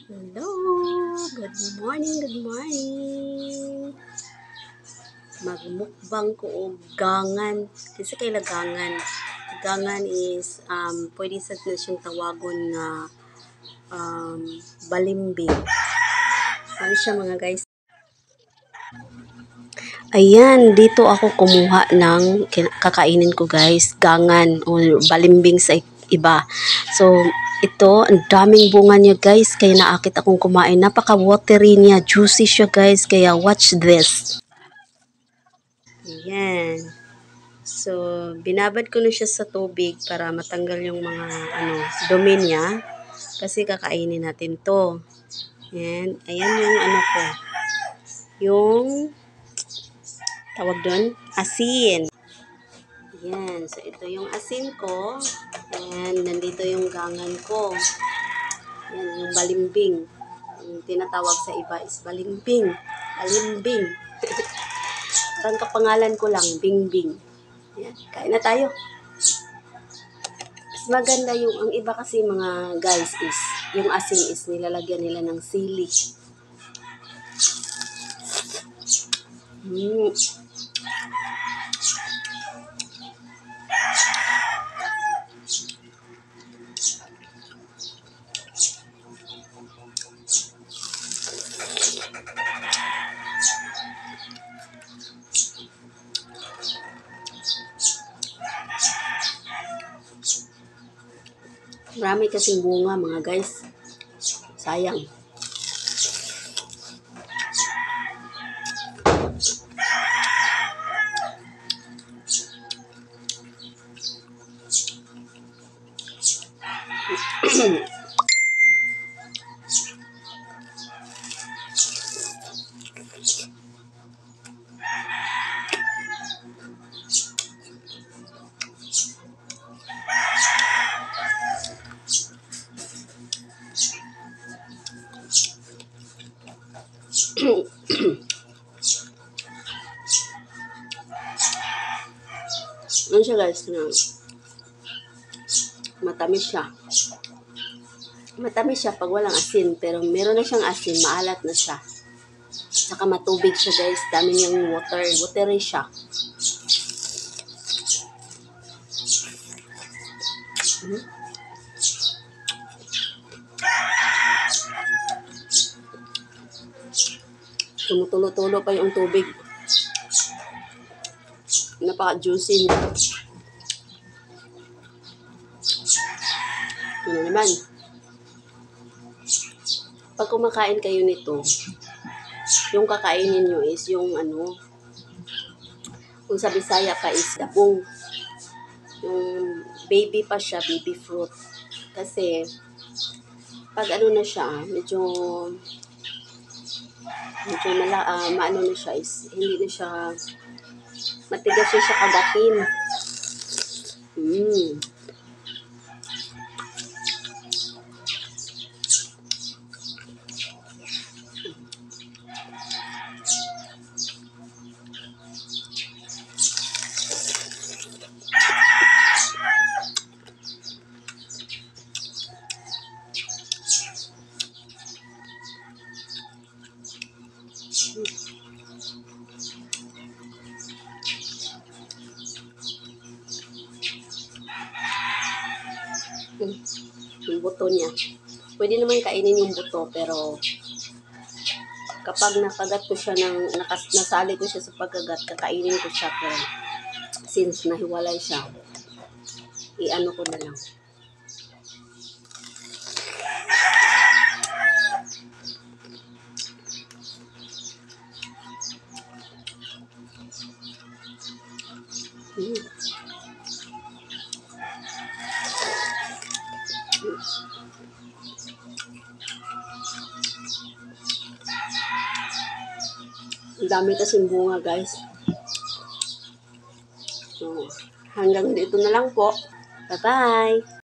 Hello! Good morning, good morning! Magmukbang ko og gangan. Kasi kay lagangan. Gangan is, pwede sa na siyang tawagon na balimbing. Ano siya mga guys? Ayan, dito ako kumuha ng kakainin ko guys, gangan o balimbing sa iba. So, ito, ang daming bunga niya guys, kaya naakit akong kumain. Napaka-watery niya, juicy siya guys, kaya watch this. Ayan. So, binabad ko na siya sa tubig para matanggal yung mga dumi niya. Kasi kakainin natin to. And, ayan yung ko. Yung tawag doon, asin. Ayan. So, ito yung asin ko. And, nandito yung gangan ko. Ayan, yung balimbing. Yung tinatawag sa iba is balimbing. Balimbing. Parang kapangalan ko lang, Bingbing. Ayan, kain na tayo. Mas maganda yung, ang iba kasi mga guys is, yung asin is nilalagyan nila ng sili. Marami kasing bunga mga guys. Sayang. Ano siya guys? Matamis siya. Matamis siya pag walang asin. Pero meron na siyang asin. Maalat na siya. Saka matubig siya guys. Dami niyang water. Watery siya. Tumutulo-tulo pa yung tubig. Napaka-juicy niya. Ano naman? Pag kumakain kayo nito, yung kakainin nyo is yung kung sa Bisaya pa is dabong. Yung baby pa siya, baby fruit. Kasi, pag na siya, medyo maano na siya is, hindi na siya, matigas siya kagatin. Yung buto niya. Pwede naman kainin yung buto, pero kapag nakagat ko siya nasali ko siya sa pagkagat, kakainin ko siya. Pero since nahiwalay siya, i-ano ko na lang. Ang dami kasing bunga guys. So, hanggang dito na lang po. Bye-bye!